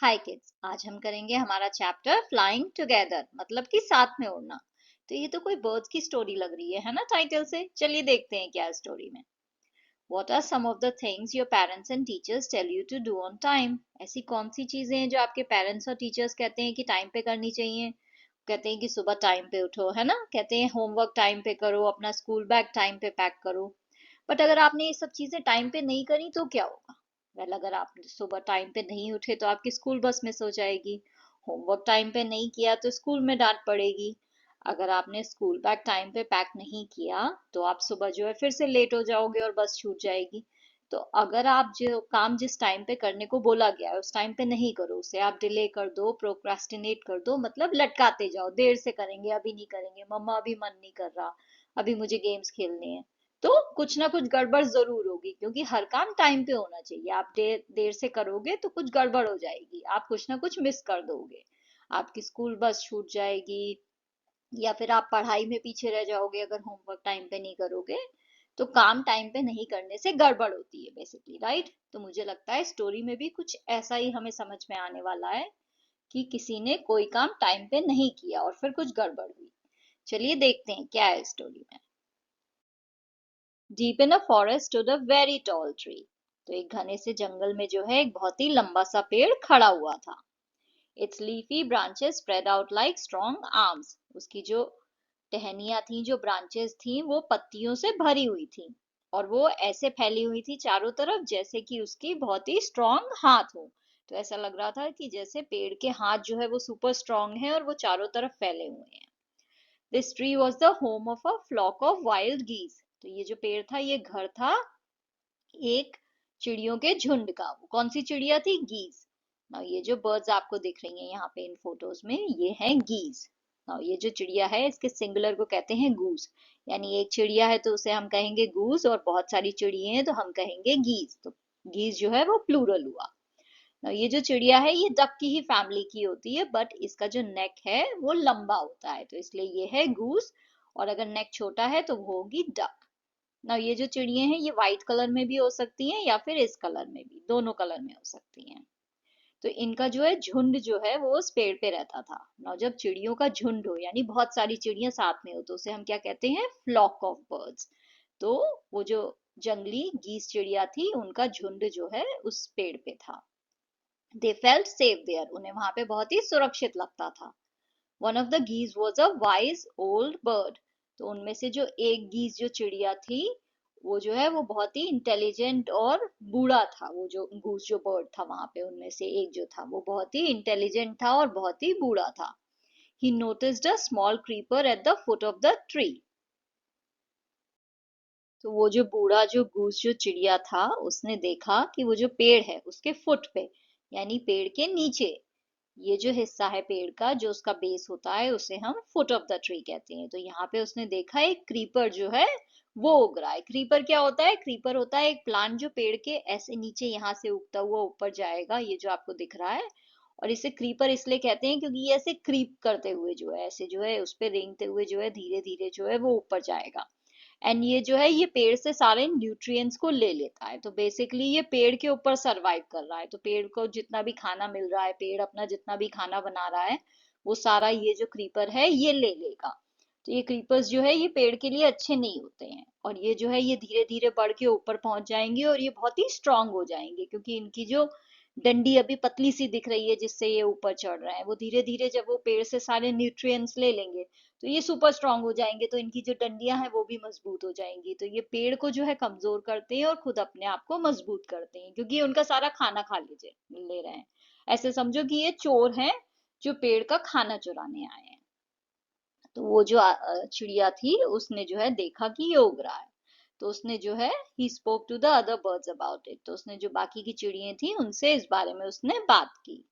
हाय kids, आज हम करेंगे हमारा चैप्टर फ्लाइंग टुगेदर, मतलब कि साथ में उड़ना। तो ये तो कोई बर्ड्स की स्टोरी लग रही है ना टाइटल से। चलिए देखते हैं क्या स्टोरी में। What are some of the things your parents and teachers tell you to do on time? ऐसी कौन सी चीजें हैं जो आपके पेरेंट्स और टीचर्स कहते हैं कि टाइम पे करनी चाहिए? कहते हैं कि सुबह टाइम पे उठो, है ना, कहते हैं होमवर्क टाइम पे करो, अपना स्कूल बैग टाइम पे पैक करो। बट अगर आपने ये सब चीजें टाइम पे नहीं करी तो क्या होगा? वेल, अगर आप सुबह टाइम पे नहीं उठे तो आपकी स्कूल बस मिस हो जाएगी। होमवर्क टाइम पे नहीं किया तो स्कूल में डांट पड़ेगी। अगर आपने स्कूल बैग टाइम पे पैक नहीं किया तो आप सुबह जो है फिर से लेट हो जाओगे और बस छूट जाएगी। तो अगर आप जो काम जिस टाइम पे करने को बोला गया है उस टाइम पे नहीं करो, उसे आप डिले कर दो, प्रोक्रास्टिनेट कर दो, मतलब लटकाते जाओ, देर से करेंगे, अभी नहीं करेंगे, मम्मा अभी मन नहीं कर रहा, अभी मुझे गेम्स खेलने हैं, तो कुछ ना कुछ गड़बड़ जरूर होगी, क्योंकि हर काम टाइम पे होना चाहिए। आप देर देर से करोगे तो कुछ गड़बड़ हो जाएगी, आप कुछ ना कुछ मिस कर दोगे, आपकी स्कूल बस छूट जाएगी, या फिर आप पढ़ाई में पीछे रह जाओगे अगर होमवर्क टाइम पे नहीं करोगे। तो काम टाइम पे नहीं करने से गड़बड़ होती है बेसिकली, राइट? तो मुझे लगता है स्टोरी में भी कुछ ऐसा ही हमें समझ में आने वाला है कि किसी ने कोई काम टाइम पे नहीं किया और फिर कुछ गड़बड़ हुई। चलिए देखते हैं क्या है स्टोरी में। Deep in a forest stood a very tall tree. तो एक घने से जंगल में जो है एक बहुत ही लंबा सा पेड़ खड़ा हुआ था। It's leafy branches spread out like strong arms. उसकी जो टहनियां थी, जो ब्रांचेस थी, वो पत्तियों से भरी हुई थी और वो ऐसे फैली हुई थी चारों तरफ जैसे कि उसकी बहुत ही स्ट्रॉन्ग हाथ हो। तो ऐसा लग रहा था कि जैसे पेड़ के हाथ जो है वो सुपर स्ट्रॉन्ग है और वो चारों तरफ फैले हुए हैं। This tree was the home of a flock of wild geese. तो ये जो पेड़ था ये घर था एक चिड़ियों के झुंड का। वो कौन सी चिड़िया थी? गीज। नाउ ये जो बर्ड्स आपको दिख रही हैं यहाँ पे इन फोटोज में, ये हैं गीज। नाउ ये जो चिड़िया है इसके सिंगुलर को कहते हैं गूस। यानी एक चिड़िया है तो उसे हम कहेंगे गूस, और बहुत सारी चिड़िया हैं तो हम कहेंगे गीज। तो गीज जो है वो प्लूरल हुआ। Now, ये जो चिड़िया है ये डक की ही फैमिली की होती है, बट इसका जो नेक है वो लंबा होता है, तो इसलिए ये है गूस। और अगर नेक छोटा है तो वो होगी डक। ना ये जो चिड़िया हैं ये व्हाइट कलर में भी हो सकती हैं या फिर इस कलर में भी, दोनों कलर में हो सकती हैं। तो इनका जो है झुंड जो है वो उस पेड़ पे रहता था ना। जब चिड़ियों का झुंड हो यानी बहुत सारी चिड़िया साथ में हो तो उसे हम क्या कहते हैं? Flock of birds. तो वो जो जंगली गीस चिड़िया थी उनका झुंड जो है उस पेड़ पे था। They felt safe there. उन्हें वहां पे बहुत ही सुरक्षित लगता था। One of the geese was a wise old bird. तो उनमें से जो एक गीज जो चिड़िया थी वो जो है वो बहुत ही इंटेलिजेंट और बूढ़ा था। वो जो गूस जो बर्ड था वहां पे उनमें से एक जो था वो बहुत ही इंटेलिजेंट था और बहुत ही बूढ़ा था। ही noticed a small creeper at the foot of the tree. तो वो जो बूढ़ा जो गूस जो चिड़िया था उसने देखा कि वो जो पेड़ है उसके फुट पे, यानी पेड़ के नीचे, ये जो हिस्सा है पेड़ का जो उसका बेस होता है उसे हम फुट ऑफ द ट्री कहते हैं। तो यहाँ पे उसने देखा एक क्रीपर जो है वो उग रहा है। क्रीपर क्या होता है? क्रीपर होता है एक प्लांट जो पेड़ के ऐसे नीचे यहाँ से उगता हुआ ऊपर जाएगा, ये जो आपको दिख रहा है। और इसे क्रीपर इसलिए कहते हैं क्योंकि ये ऐसे क्रीप करते हुए जो है ऐसे जो है उस पे रेंगते हुए जो है धीरे धीरे जो है वो ऊपर जाएगा। एंड ये जो है ये पेड़ से सारे न्यूट्रिएंट्स को ले लेता है। तो बेसिकली ये पेड़ के ऊपर सरवाइव कर रहा है। तो पेड़ को जितना भी खाना मिल रहा है, पेड़ अपना जितना भी खाना बना रहा है, वो सारा ये जो क्रीपर है ये ले लेगा। तो ये क्रीपर्स जो है ये पेड़ के लिए अच्छे नहीं होते हैं, और ये जो है ये धीरे धीरे बढ़ के ऊपर पहुंच जाएंगे और ये बहुत ही स्ट्रांग हो जाएंगे, क्योंकि इनकी जो डंडी अभी पतली सी दिख रही है जिससे ये ऊपर चढ़ रहे हैं, वो धीरे धीरे जब वो पेड़ से सारे न्यूट्रिएंट्स ले लेंगे तो ये सुपर स्ट्रांग हो जाएंगे। तो इनकी जो डंडियां हैं वो भी मजबूत हो जाएंगी। तो ये पेड़ को जो है कमजोर करते हैं और खुद अपने आप को मजबूत करते हैं, क्योंकि ये उनका सारा खाना खा लीजिए ले रहे हैं। ऐसे समझो कि ये चोर हैं जो पेड़ का खाना चुराने आए हैं। तो वो जो चिड़िया थी उसने जो है देखा कि ये उग रहा है। तो उसने जो है he spoke to the other birds about it. तो उसने जो बाकी की चिड़िया थी उनसे इस बारे में उसने बात की।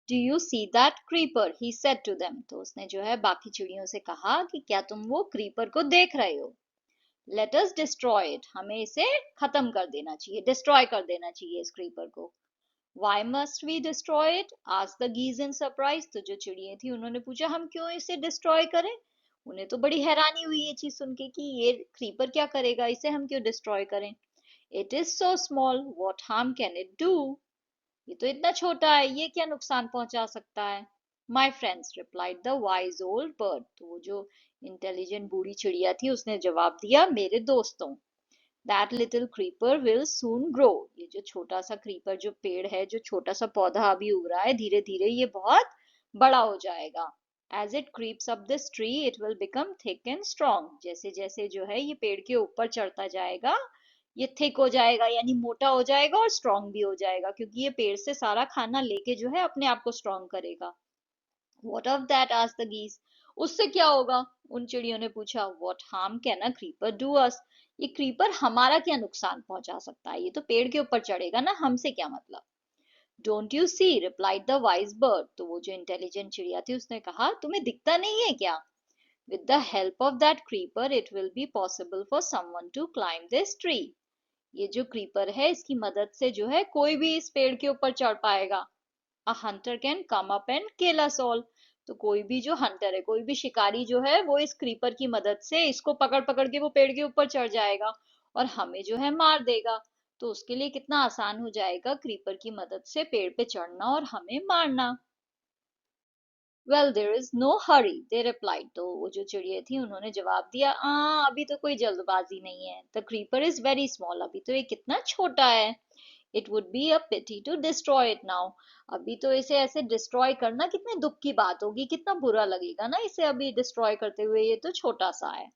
Do you see that creeper, he said to them. तो उसने जो है बाकी चिड़ियों से कहा कि क्या तुम वो क्रीपर को देख रहे हो? Let us destroy it. हमें इसे खत्म कर देना चाहिए, डिस्ट्रॉय कर देना चाहिए इस क्रीपर को। Why must we destroy it? asked the geese in surprise। तो जो चिड़िया थी उन्होंने पूछा हम क्यों इसे डिस्ट्रॉय करें। उन्हें तो बड़ी हैरानी हुई ये चीज सुन के कि ये क्रीपर क्या करेगा, इसे हम क्यों डिस्ट्रॉय करें। It is so small, what harm can it do. ये तो इतना छोटा है, ये क्या नुकसान पहुंचा सकता है? My friends, replied the wise old bird. तो वो जो इंटेलिजेंट बूढ़ी चिड़िया थी उसने जवाब दिया, मेरे दोस्तों, that little creeper will soon grow. ये जो छोटा सा क्रीपर, जो पेड़ है, जो छोटा सा पौधा अभी उग रहा है, धीरे धीरे ये बहुत बड़ा हो जाएगा। As it creeps up this tree it will become thick and strong. जैसे जैसे जो है ये पेड़ के ऊपर चढ़ता जाएगा, ये थिक हो जाएगा, यानी मोटा हो जाएगा, और स्ट्रॉन्ग भी हो जाएगा, क्योंकि ये पेड़ से सारा खाना लेके जो है अपने आप को स्ट्रॉन्ग करेगा। What of that? asked the geese. उससे क्या होगा? उन चिड़ियों ने पूछा. What harm can a creeper do us? ये क्रीपर हमारा क्या नुकसान पहुंचा सकता है? ये तो पेड़ के ऊपर चढ़ेगा ना, हमसे क्या मतलब? Don't you see? replied the wise bird. तो वो जो इंटेलिजेंट चिड़िया थी उसने कहा, तुम्हें दिखता नहीं है क्या? With the help of that creeper, it will be possible for someone to climb this tree. ये जो क्रीपर है, इसकी मदद से जो है कोई भी इस पेड़ के ऊपर चढ़ पाएगा। A hunter can come up and kill us all. तो कोई भी जो हंटर है, कोई भी शिकारी जो है, वो इस क्रीपर की मदद से इसको पकड़ पकड़ के वो पेड़ के ऊपर चढ़ जाएगा और हमें जो है मार देगा। तो उसके लिए कितना आसान हो जाएगा क्रीपर की मदद से पेड़ पे चढ़ना और हमें मारना। Well there is no hurry, they replied. तो वो जो चिड़िया थी उन्होंने जवाब दिया, अभी तो कोई जल्दबाजी नहीं है। The creeper is very small, अभी तो ये कितना छोटा है। It would be a pity to destroy it now. अभी तो इसे ऐसे डिस्ट्रॉय करना कितने दुख की बात होगी, कितना बुरा लगेगा ना इसे अभी डिस्ट्रॉय करते हुए, ये तो छोटा सा है।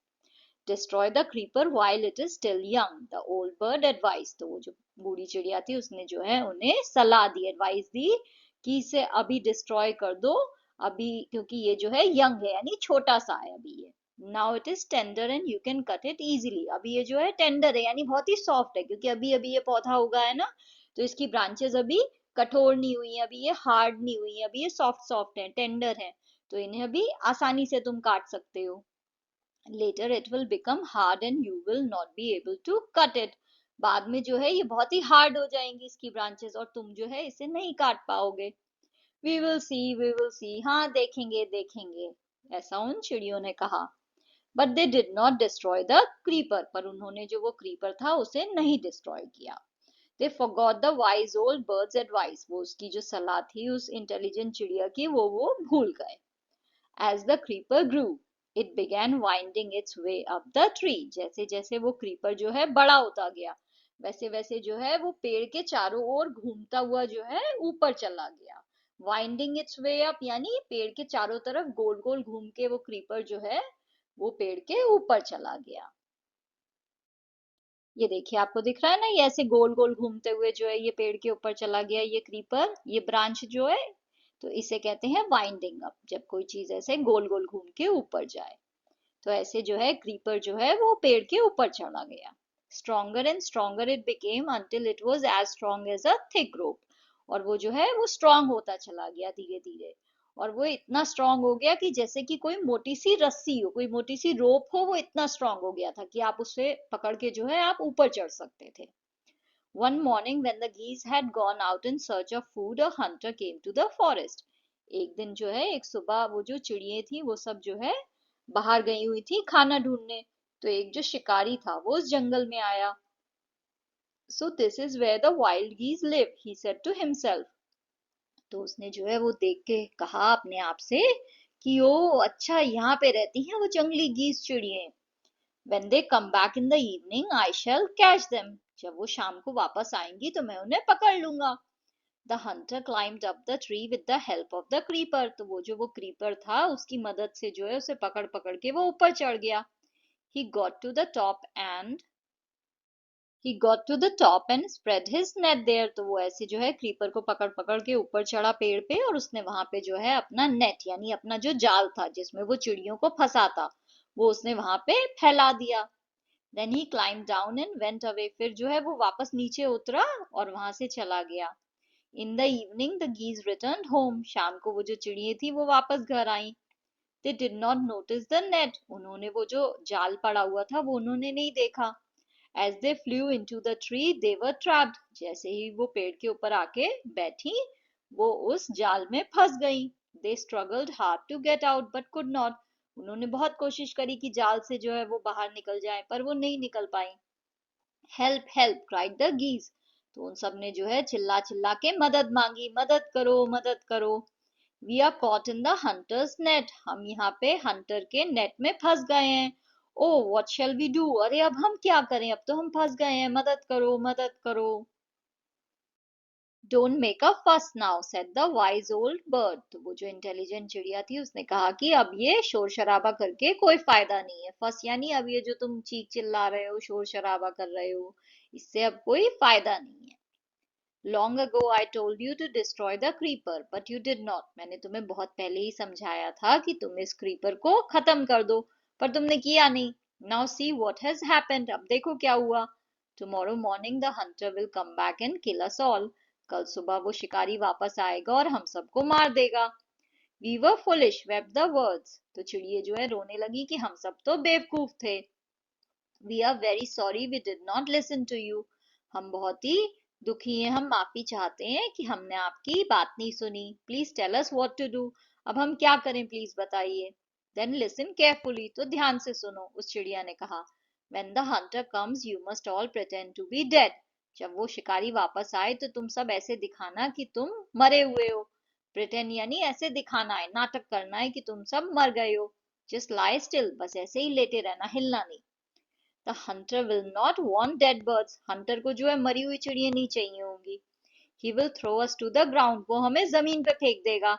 Destroy the creeper while it is still young, the old bird advice. तो वो जो बूढ़ी चिड़िया थी उसने जो है उन्हें सलाह दी, एडवाइस दी कि इसे अभी डिस्ट्रॉय कर दो, अभी, क्योंकि ये जो है यंग है, यानी छोटा सा है अभी ये। Now it is tender and you can cut it easily. अभी ये जो है टेंडर है, यानी बहुत ही सॉफ्ट है, क्योंकि अभी अभी ये पौधा उगा है ना, तो इसकी ब्रांचेस अभी कठोर नहीं हुई है, अभी ये हार्ड नहीं हुई है, अभी ये सॉफ्ट सॉफ्ट है, टेंडर है। तो इन्हें अभी आसानी से तुम काट सकते हो। Later it will become hard and you will not be able to cut it. बाद में जो है ये बहुत ही हार्ड हो जाएंगी इसकी ब्रांचेस, और तुम जो है इसे नहीं काट पाओगे। We will see, we will see, हाँ देखेंगे देखेंगे, ऐसा उन चिड़ियों ने कहा। But they did not destroy the creeper, पर उन्होंने जो वो क्रीपर था उसे नहीं डिस्ट्रॉय किया। They forgot the wise old bird's advice, वो उसकी जो सलाह थी उस इंटेलिजेंट चिड़िया की, वो भूल गए। As the creeper grew, it began winding its way up the tree. जैसे जैसे वो क्रीपर जो है बड़ा होता गया, वैसे वैसे जो है वो पेड़ के चारों ओर घूमता हुआ जो है ऊपर चला गया। वाइंडिंग इट्स वे अप, यानी पेड़ के चारों तरफ गोल गोल घूम के वो क्रीपर जो है वो पेड़ के ऊपर चला गया। ये देखिए, आपको दिख रहा है ना, ये ऐसे गोल गोल घूमते हुए जो है ये पेड़ के ऊपर चला गया, ये क्रीपर, ये ब्रांच जो है। तो इसे कहते हैं वाइंडिंग अप, जब कोई चीज ऐसे गोल गोल घूम के ऊपर जाए। तो ऐसे जो है क्रीपर जो है वो पेड़ के ऊपर चढ़ा गया। Stronger and stronger it became until it was as strong as a thick rope. और वो जो है वो स्ट्रॉन्ग होता चला गया धीरे धीरे, और वो इतना स्ट्रॉन्ग हो गया कि जैसे कि कोई मोटी सी रस्सी हो, कोई मोटी सी रोप हो, वो इतना स्ट्रॉन्ग हो गया था कि आप उसे पकड़ के जो है आप ऊपर चढ़ सकते थे। One morning when the geese had gone out in search of food, a hunter came to the forest. एक दिन जो है, एक सुबह वो जो चिड़िए थी वो सब जो है बाहर गई हुई थी खाना ढूंढने। तो एक जो शिकारी था वो उस जंगल में आया। So this is where the wild geese live, he said to himself. तो उसने जो है वो देख के कहा अपने आप से कि ओ अच्छा, यहाँ पे रहती हैं वो जंगली गीस चिड़िए। When they come back in the evening, I shall catch them. जब वो शाम को वापस आएंगी तो मैं उन्हें पकड़ लूंगा। The hunter climbed up the tree with the help of the creeper. तो वो जो वो creeper था उसकी मदद से जो है उसे पकड़ पकड़ के वो ऊपर चढ़ गया। He got to the top and He got to the top and spread his net there. तो वो ऐसे जो है क्रीपर को पकड़ पकड़ के ऊपर चढ़ा पेड़ पे, और उसने वहां पे जो है अपना नेट, यानी अपना जो जाल था जिसमें वो चिड़ियों को फंसा था, वो उसने वहां पे फैला दिया। Then he climbed down and went away. फिर जो है वो वापस नीचे उतरा और वहां से चला गया। In the evening the geese returned home. शाम को वो जो चिड़िए थी वो वापस घर आई। They did not notice the net. उन्होंने वो जो जाल पड़ा हुआ था वो उन्होंने नहीं देखा। As they flew into the tree, they were trapped. जैसे ही वो पेड़ के ऊपर आके बैठी, वो उस जाल में फंस गई। They struggled hard to get out, but could not. उन्होंने बहुत कोशिश करी कि जाल से जो है वो बाहर निकल जाए, पर वो नहीं निकल पाई। Help! Help! cried the geese. तो उन सब ने जो है चिल्ला चिल्ला के मदद मांगी, मदद करो मदद करो। We are caught in the hunter's net, हम यहाँ पे हंटर के नेट में फंस गए हैं। Oh what shall we do, अरे अब हम क्या करें, अब तो हम फंस गए हैं, मदद करो मदद करो। डोंट मेक अ फस now said the wise old bird, तो वो जो इंटेलिजेंट चिड़िया थी उसने कहा कि अब ये शोर शराबा करके कोई फायदा नहीं है। फस यानी अब ये जो तुम चीख चिल्ला रहे हो, शोर शराबा कर रहे हो, इससे अब कोई फायदा नहीं है। Long ago I told you to destroy the creeper but you did not, मैंने तुम्हें बहुत पहले ही समझाया था कि तुम इस क्रीपर को खत्म कर दो, पर तुमने किया नहीं। Now see what has happened, अब देखो क्या हुआ। Tomorrow morning the hunter will come back and kill us all, कल सुबह वो शिकारी वापस आएगा और हम सबको मार देगा। We were foolish wept the birds, तो चिड़िए जो है रोने लगी कि हम सब तो बेवकूफ थे। We are very sorry we did not listen to you, हम बहुत ही दुखी हैं, हम माफी चाहते हैं कि हमने आपकी बात नहीं सुनी। Please tell us what to do, अब हम क्या करें प्लीज बताइए। देन लिसन केयरफुली, तो ध्यान से सुनो, उस चिड़िया ने कहा। When the hunter comes you must all pretend to be dead, जब वो शिकारी वापस आए तो तुम सब ऐसे दिखाना कि तुम मरे हुए हो। प्रिटेंड यानी ऐसे दिखाना है, नाटक करना है कि तुम सब मर गए हो। जस्ट लाई स्टिल, बस ऐसे ही लेटे रहना, हिलना नहीं। The hunter will not want dead birds, hunter को जो है मरी हुई चिड़िया नहीं चाहिए होंगी। He will throw us to the ground, वो हमें जमीन पे फेंक देगा।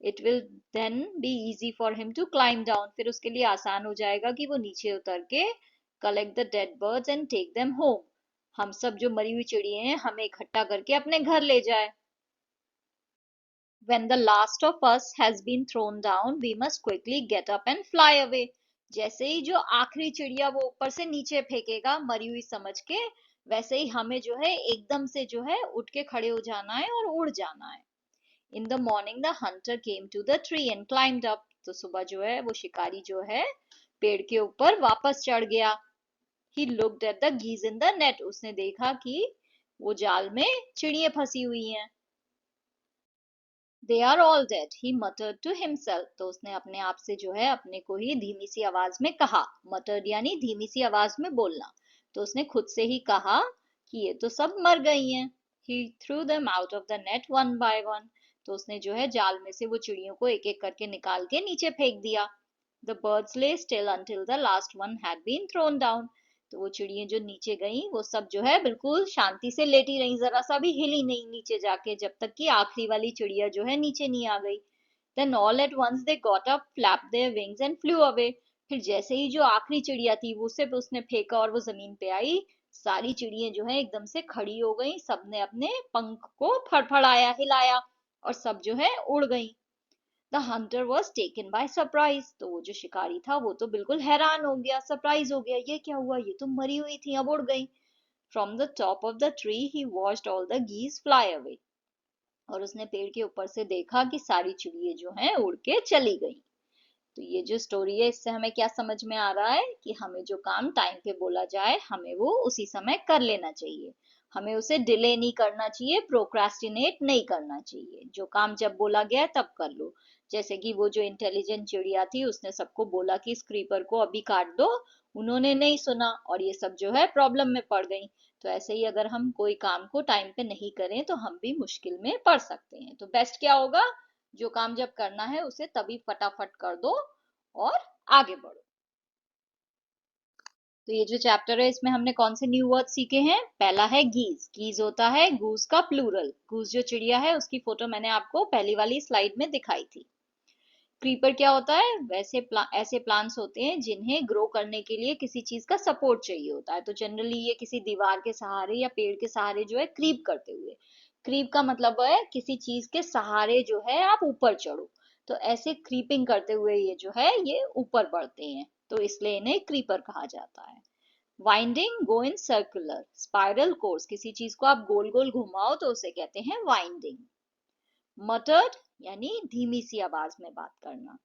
It will then be easy for him to climb down, फिर उसके लिए आसान हो जाएगा कि वो नीचे उतर के collect the dead birds and take them home, हम सब जो मरी हुई चिड़िया हैं हमें इकट्ठा करके अपने घर ले जाए। When the last of us has been thrown down, we must quickly get up and fly away. जैसे ही जो आखिरी चिड़िया वो ऊपर से नीचे फेंकेगा मरी हुई समझ के, वैसे ही हमें जो है एकदम से जो है उठ के खड़े हो जाना है और उड़ जाना है। In the morning the hunter came to the tree and climbed up, तो सुबह जो है वो शिकारी जो है पेड़ के ऊपर वापस चढ़ गया। He looked at the geese in the net, उसने देखा कि वो जाल में चिड़िया फंसी हुई हैं। They are all dead, he muttered to himself, तो उसने अपने आप से जो है अपने को ही धीमी सी आवाज में कहा। मटर्ड यानी धीमी सी आवाज में बोलना, तो उसने खुद से ही कहा कि ये तो सब मर गई हैं। He threw them out of the net one by one, तो उसने जो है जाल में से वो चिड़ियों को एक एक करके निकाल के नीचे फेंक दिया। The birds lay still until the last one had been thrown down, तो वो चिड़िया जो नीचे गईं वो सब जो है बिल्कुल शांति से लेटी रहीं, जरा सा भी हिली नहीं नीचे जाके, जब तक कि आखिरी वाली चिड़िया जो है नीचे नहीं आ गई। Then all at once they got up, flapped their wings and flew away, फिर जैसे ही जो आखिरी चिड़िया थी वो उसे उसने फेंका और वो जमीन पे आई, सारी चिड़िया जो है एकदम से खड़ी हो गई, सबने अपने पंख को फड़फड़ाया, हिलाया और सब जो है उड़ गई। The Hunter was taken by surprise, तो वो जो शिकारी था वो तो बिल्कुल हैरान हो गया, सरप्राइज हो गया, ये क्या हुआ, ये तो मरी हुई थी अब उड़ गई। From the top of the tree he watched all the geese fly away, और उसने पेड़ के ऊपर से देखा कि सारी चिड़िया जो हैं उड़ के चली गई। तो ये जो स्टोरी है इससे हमें क्या समझ में आ रहा है कि हमें जो काम टाइम पे बोला जाए हमें वो उसी समय कर लेना चाहिए, हमें उसे डिले नहीं करना चाहिए, प्रोक्रास्टिनेट नहीं करना चाहिए। जो काम जब बोला गया तब कर लो। जैसे कि वो जो इंटेलिजेंट चिड़िया थी उसने सबको बोला कि इस क्रीपर को अभी काट दो, उन्होंने नहीं सुना और ये सब जो है प्रॉब्लम में पड़ गई। तो ऐसे ही अगर हम कोई काम को टाइम पे नहीं करें तो हम भी मुश्किल में पड़ सकते हैं। तो बेस्ट क्या होगा, जो काम जब करना है उसे तभी फटाफट कर दो और आगे बढ़ो। तो ये जो चैप्टर है इसमें हमने कौन से न्यू वर्ड सीखे हैं। पहला है गीज, गीज होता है गूस का प्लूरल, गूस जो चिड़िया है उसकी फोटो मैंने आपको पहली वाली स्लाइड में दिखाई थी। क्रीपर क्या होता है, ऐसे प्लांट्स होते हैं जिन्हें ग्रो करने के लिए किसी चीज का सपोर्ट चाहिए होता है। तो जनरली ये किसी दीवार के सहारे या पेड़ के सहारे जो है क्रीप करते हुए, क्रीप का मतलब है किसी चीज के सहारे जो है आप ऊपर चढ़ो, तो ऐसे क्रीपिंग करते हुए ये जो है ये ऊपर बढ़ते हैं, तो इसलिए इन्हें क्रीपर कहा जाता है। Winding, go in circular, spiral course, किसी चीज को आप गोल गोल घुमाओ तो उसे कहते हैं वाइंडिंग। मटर्ड यानी धीमी सी आवाज में बात करना।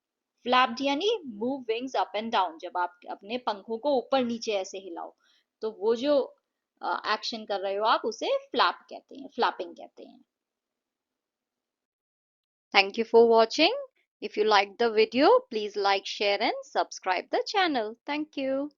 फ्लैप्ड यानी move wings up and down, जब आप अपने पंखों को ऊपर नीचे ऐसे हिलाओ, तो वो जो एक्शन कर रहे हो आप उसे फ्लैप कहते हैं, फ्लैपिंग कहते हैं। Thank you for watching. If you liked the video, please like, share and subscribe the channel. Thank you.